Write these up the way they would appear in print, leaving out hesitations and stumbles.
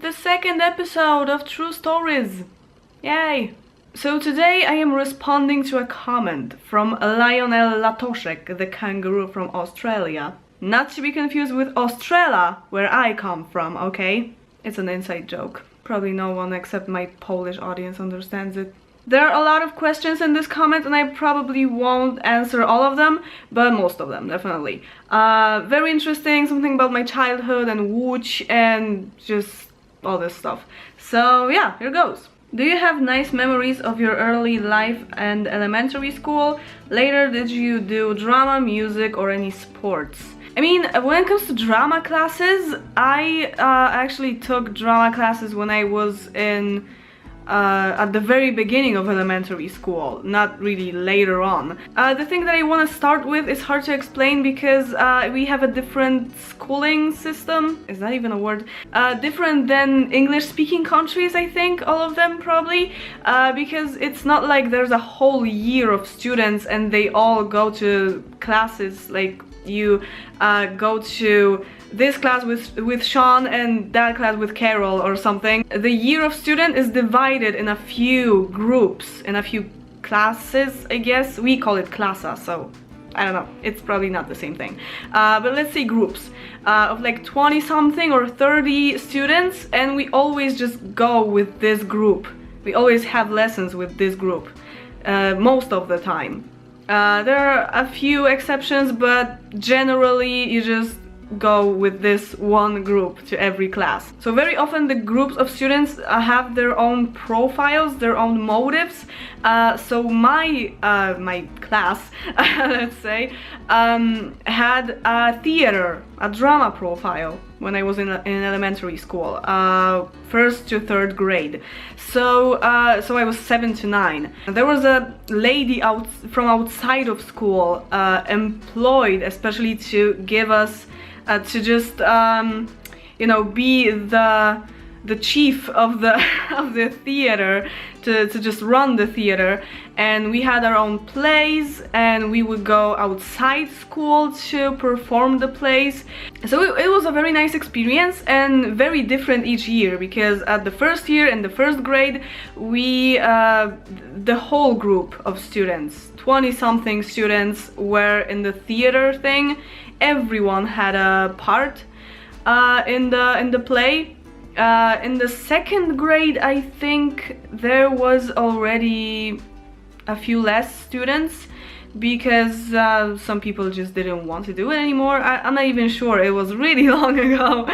the second episode of Tru Storyz. Yay! So today I am responding to a comment from Lionel, the kangaroo from Australia. Not to be confused with Australia, where I come from, okay? It's an inside joke. Probably no one except my Polish audience understands it. There are a lot of questions in this comment and I probably won't answer all of them, but most of them, definitely. Very interesting, something about my childhood and Łódź and just all this stuff. So yeah, here goes. Do you have nice memories of your early life and elementary school? Later, did you do drama, music, or any sports? I mean, when it comes to drama classes, I actually took drama classes when I was in at the very beginning of elementary school, not really later on. The thing that I want to start with is hard to explain because we have a different schooling system. Is that even a word? Different than English-speaking countries, I think, all of them probably, because it's not like there's a whole year of students and they all go to classes like you go to this class with Sean and that class with Carol or something. The year of student is divided in a few groups, in a few classes, I guess. We call it klasa, so I don't know, it's probably not the same thing. But let's say groups of like 20 something or 30 students, and we always just go with this group. We always have lessons with this group, most of the time. There are a few exceptions, but generally you just go with this one group to every class. So very often the groups of students have their own profiles, their own motives. So my class, let's say, had a theater, a drama profile when I was in elementary school, first to third grade. So I was 7 to 9. There was a lady from outside of school employed especially to give us to just you know, be the chief of the of the theater, to just run the theater, and we had our own plays and we would go outside school to perform the plays. So it was a very nice experience and very different each year, because at the first year in the first grade we the whole group of students, 20 something students, were in the theater thing. Everyone had a part in the play. In the second grade, I think there was already a few less students because some people just didn't want to do it anymore. I'm not even sure, it was really long ago.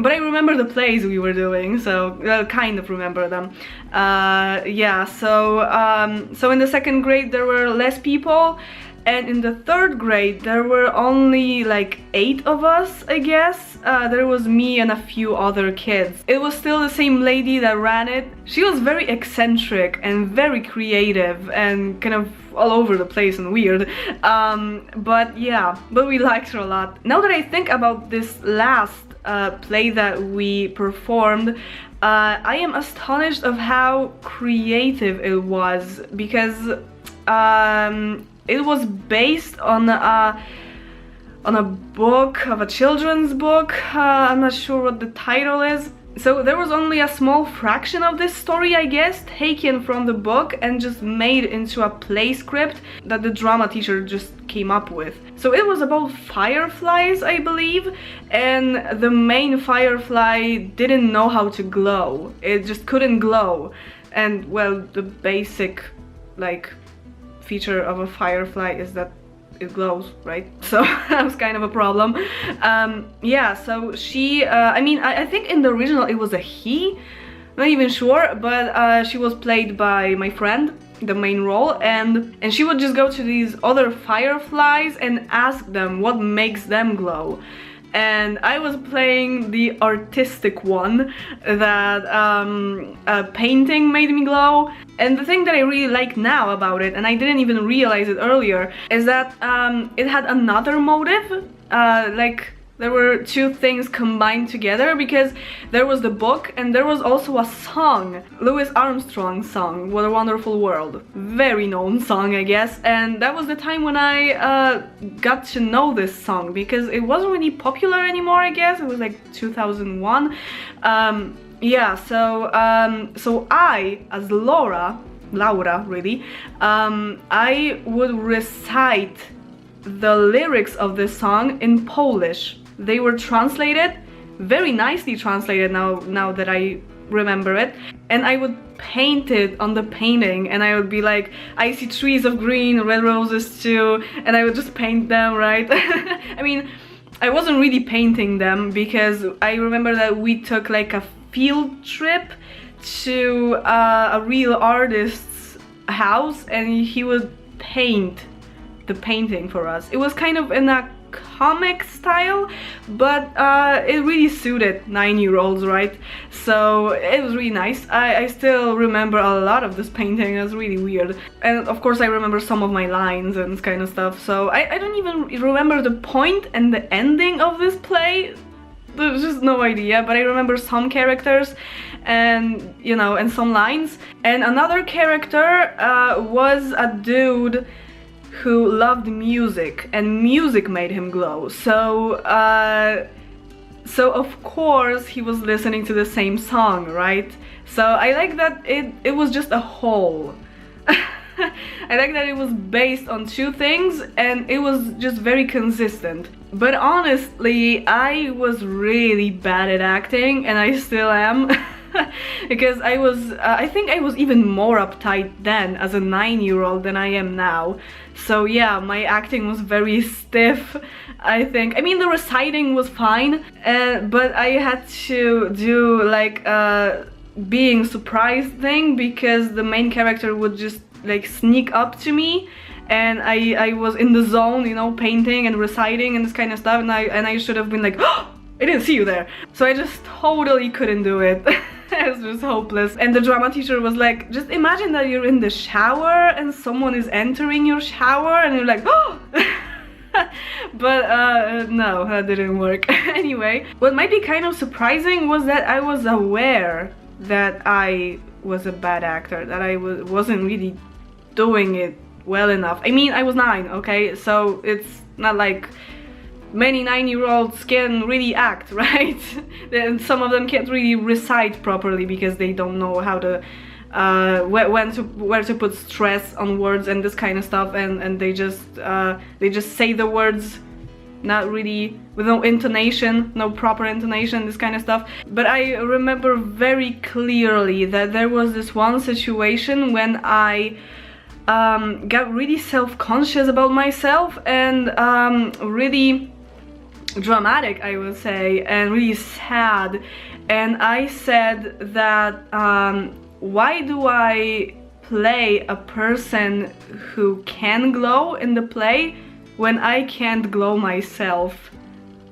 But I remember the plays we were doing, so I kind of remember them. Yeah, so in the second grade there were less people. And in the third grade, there were only like 8 of us, I guess. There was me and a few other kids. It was still the same lady that ran it. She was very eccentric and very creative and kind of all over the place and weird. But yeah, but we liked her a lot. Now that I think about this last play that we performed, I am astonished of how creative it was, because it was based on a book, of a children's book. I'm not sure what the title is. So there was only a small fraction of this story, I guess, taken from the book and just made into a play script that the drama teacher just came up with. So it was about fireflies, I believe, and the main firefly didn't know how to glow. It just couldn't glow. And well, the basic like feature of a firefly is that it glows, right? So that was kind of a problem. Yeah, so she, I mean, I think in the original it was a he, not even sure, but she was played by my friend, the main role, and she would just go to these other fireflies and ask them what makes them glow. And I was playing the artistic one that painting made me glow. And the thing that I really like now about it, and I didn't even realize it earlier, is that it had another motive. Like There were two things combined together, because there was the book and there was also a song, Louis Armstrong's song, What a Wonderful World. Very known song, I guess, and that was the time when I got to know this song, because it wasn't really popular anymore, I guess. It was like 2001. Yeah, so I, as Laura really, I would recite the lyrics of this song in Polish. They were translated, very nicely translated now that I remember it, and I would paint it on the painting, and I would be like, I see trees of green, red roses too, and I would just paint them, right? I mean, I wasn't really painting them, because I remember that we took like a field trip to a real artist's house, and he would paint the painting for us. It was kind of in a comic style, but it really suited 9-year-olds, right? So it was really nice. I still remember a lot of this painting. It was really weird, and of course I remember some of my lines and this kind of stuff. So I don't even remember the point and the ending of this play. There's just no idea, but I remember some characters and, you know, and some lines. And another character was a dude who loved music, and music made him glow. So of course he was listening to the same song, right? So I like that it was just a whole. I like that it was based on two things and it was just very consistent. But honestly, I was really bad at acting, and I still am. Because I think I was even more uptight then as a 9-year-old than I am now. So yeah, my acting was very stiff, I think. I mean, the reciting was fine, but I had to do like a being surprised thing, because the main character would just like sneak up to me, and I was in the zone, you know, painting and reciting and this kind of stuff, and I should have been like, oh, I didn't see you there. So I just totally couldn't do it. It was just hopeless. And the drama teacher was like, just imagine that you're in the shower and someone is entering your shower and you're like, oh! But no, that didn't work. Anyway, what might be kind of surprising was that I was aware that I was a bad actor, that I wasn't really doing it well enough. I mean, I was 9, okay? So it's not like many 9-year-olds can really act, right? And some of them can't really recite properly because they don't know how to where to put stress on words and this kind of stuff, and they just say the words not really with no intonation, no proper intonation, this kind of stuff. But I remember very clearly that there was this one situation when I got really self-conscious about myself and really dramatic, I would say, and really sad. And I said that why do I play a person who can glow in the play when I can't glow myself?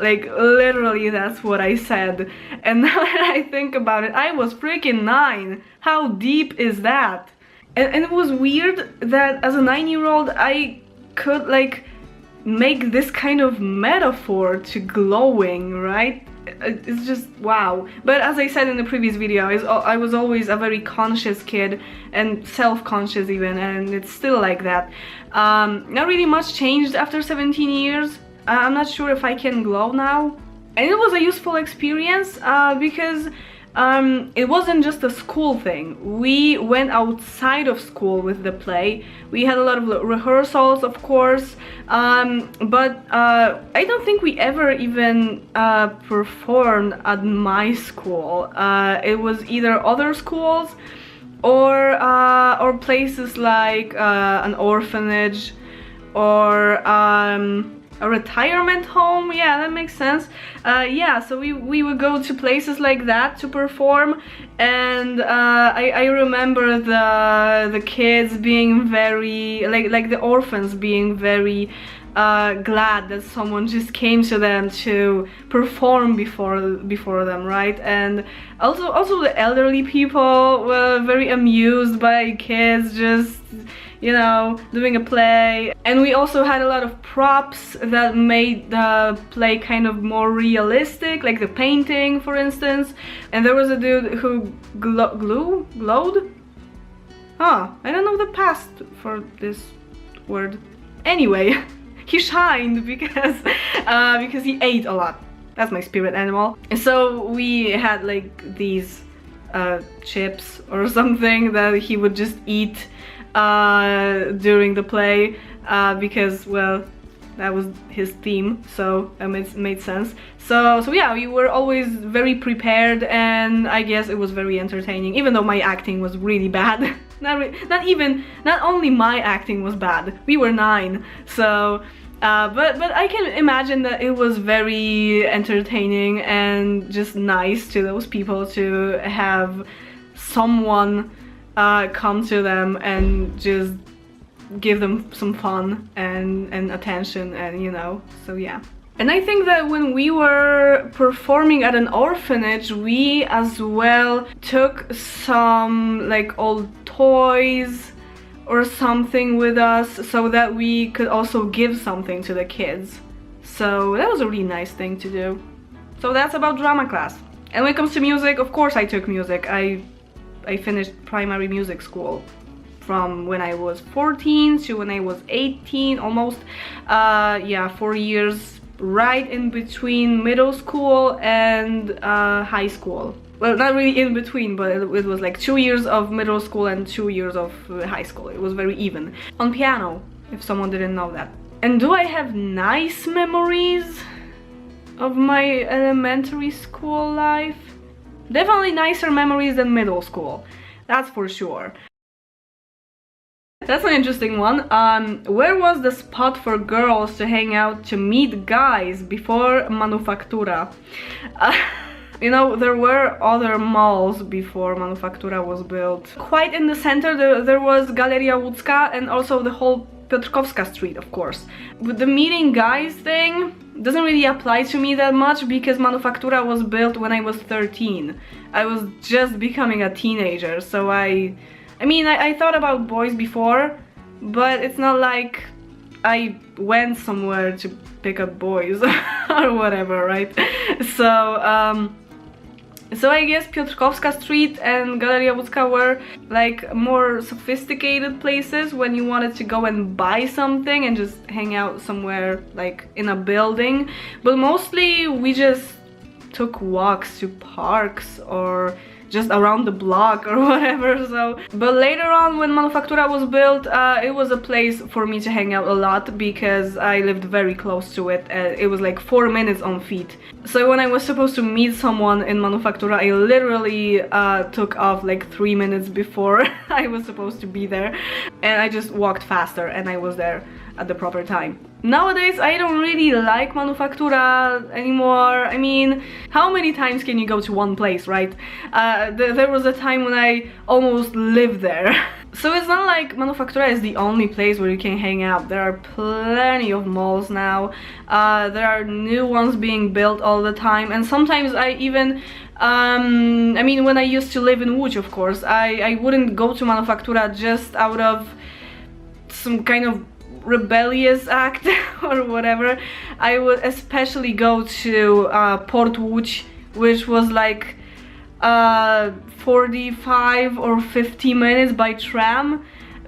Like, literally, that's what I said. And now that I think about it, I was freaking 9. How deep is that? And it was weird that as a 9-year-old I could like make this kind of metaphor to glowing, right? It's just wow. But as I said in the previous video, I was always a very conscious kid and self-conscious even, and it's still like that. Not really much changed after 17 years. I'm not sure if I can glow now. And it was a useful experience because it wasn't just a school thing. We went outside of school with the play. We had a lot of rehearsals, of course, but I don't think we ever even performed at my school. It was either other schools or places like an orphanage or a retirement home. Yeah, that makes sense. Yeah, so we would go to places like that to perform, and I remember the kids being very like the orphans being very glad that someone just came to them to perform before them, right? And also the elderly people were very amused by kids just, you know, doing a play. And we also had a lot of props that made the play kind of more realistic, like the painting, for instance. And there was a dude who glowed? Huh, I don't know the past for this word. Anyway, he shined because he ate a lot. That's my spirit animal. And so we had like these chips or something that he would just eat during the play because, well, that was his theme, so it made sense. So yeah, we were always very prepared, and I guess it was very entertaining, even though my acting was really bad. Not only my acting was bad, we were 9, so but I can imagine that it was very entertaining and just nice to those people to have someone come to them and just give them some fun and attention, and you know, so yeah. And I think that when we were performing at an orphanage, we as well took some like old toys or something with us so that we could also give something to the kids. So that was a really nice thing to do. So that's about drama class. And when it comes to music, of course I took music. I finished primary music school from when I was 14 to when I was 18, almost. Yeah, 4 years, right in between middle school and high school. Well, not really in between, but it was like 2 years of middle school and 2 years of high school. It was very even. On piano, if someone didn't know that. And do I have nice memories of my elementary school life? Definitely nicer memories than middle school, that's for sure. That's an interesting one. Where was the spot for girls to hang out to meet guys before Manufactura? You know, there were other malls before Manufactura was built. Quite in the center there was Galeria Łódzka and also the whole Piotrkowska Street, of course. But the meeting guys thing doesn't really apply to me that much because Manufactura was built when I was 13. I was just becoming a teenager, so I mean, I thought about boys before, but it's not like I went somewhere to pick up boys or whatever, right? So I guess Piotrkowska Street and Galeria Łódzka were like more sophisticated places when you wanted to go and buy something and just hang out somewhere like in a building. But mostly we just took walks to parks or just around the block or whatever. So, but later on when Manufactura was built, it was a place for me to hang out a lot because I lived very close to it. It was like 4 minutes on feet. So when I was supposed to meet someone in Manufactura, I literally took off like 3 minutes before I was supposed to be there, and I just walked faster and I was there at the proper time. Nowadays I don't really like Manufactura anymore. I mean, how many times can you go to one place, right? There was a time when I almost lived there. So it's not like Manufactura is the only place where you can hang out. There are plenty of malls now. There are new ones being built all the time, and sometimes I even I mean, when I used to live in Łódź, of course, I wouldn't go to Manufactura just out of some kind of rebellious act or whatever. I would especially go to Port Łódź, which was like 45 or 50 minutes by tram.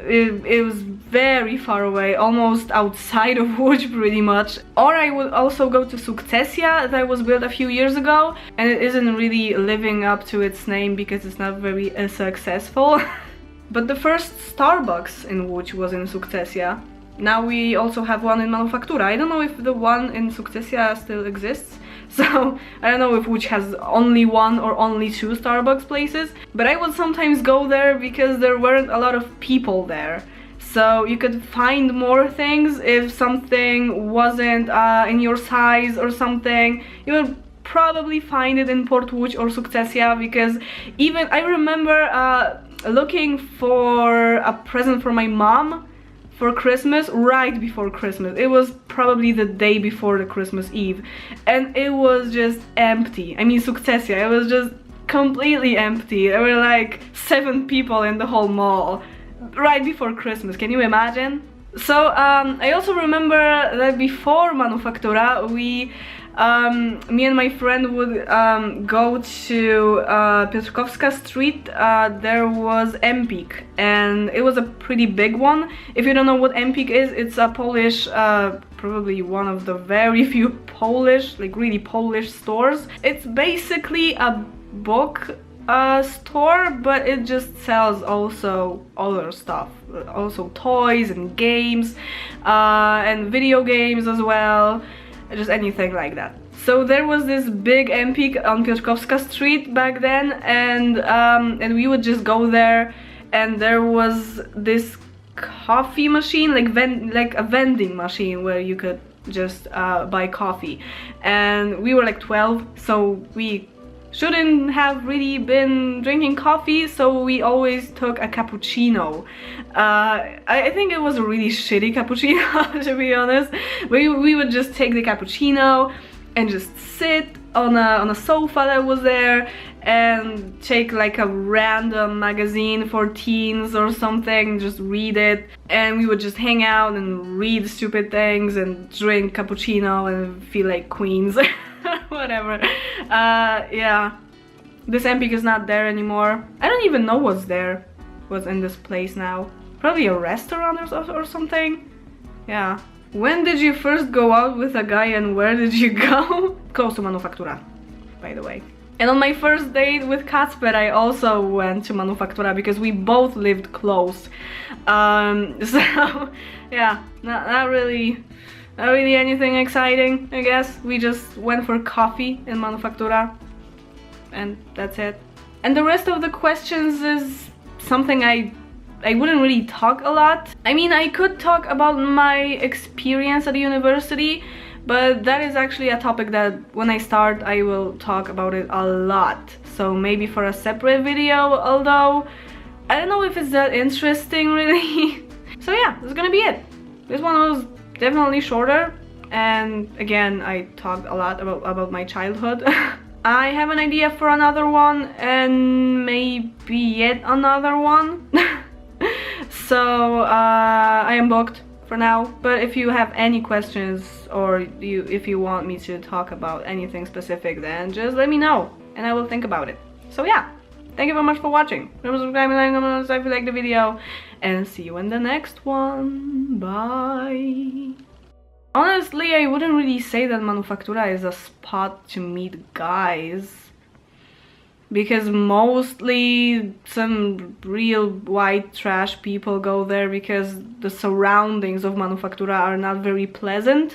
It was very far away, almost outside of Łódź pretty much. Or I would also go to Sukcesja that was built a few years ago, and it isn't really living up to its name because it's not very successful. But the first Starbucks in Łódź was in Sukcesja. Now we also have one in Manufactura. I don't know if the one in Sukcesja still exists, so I don't know if Łódź has only one or only 2 Starbucks places, but I would sometimes go there because there weren't a lot of people there. So you could find more things if something wasn't in your size or something. You would probably find it in Port Łódź or Sukcesja, because even I remember looking for a present for my mom for Christmas, right before Christmas. It was probably the day before the Christmas Eve, and it was just empty. I mean, Sukcesja, it was just completely empty. There were like 7 people in the whole mall right before Christmas. Can you imagine? So I also remember that before Manufactura, me and my friend would go to Piotrkowska Street. There was Empik, and it was a pretty big one. If you don't know what Empik is, it's a Polish, probably one of the very few Polish, like really Polish stores. It's basically a book store, but it just sells also other stuff, also toys and games, and video games as well, just anything like that. So there was this big Empik on Piotrkowska Street back then, and we would just go there, and there was this coffee machine, like a vending machine where you could just buy coffee, and we were like 12, so we shouldn't have really been drinking coffee, so we always took a cappuccino. I think it was a really shitty cappuccino, to be honest. We would just take the cappuccino and just sit on a sofa that was there and take like a random magazine for teens or something, just read it, and we would just hang out and read stupid things and drink cappuccino and feel like queens. Whatever. Yeah, this Empik is not there anymore. I don't even know what's in this place now. Probably a restaurant or something. Yeah. When did you first go out with a guy and where did you go? Close to Manufactura, by the way. And on my first date with Kacper, I also went to Manufactura because we both lived close. So yeah, not really anything exciting, I guess. We just went for coffee in Manufactura, and that's it. And the rest of the questions is something I wouldn't really talk a lot. I mean, I could talk about my experience at the university, but that is actually a topic that when I start, I will talk about it a lot. So maybe for a separate video, although I don't know if it's that interesting really. So yeah, that's gonna be it. This one was definitely shorter, and again, I talked a lot about my childhood. I have an idea for another one, and maybe yet another one. So I am booked for now, but if you have any questions or if you want me to talk about anything specific, then just let me know and I will think about it. So yeah, thank you very much for watching. Remember subscribing, liking, comment if you like the video, and see you in the next one. Bye. Honestly, I wouldn't really say that Manufactura is a spot to meet guys, because mostly some real white trash people go there because the surroundings of Manufactura are not very pleasant.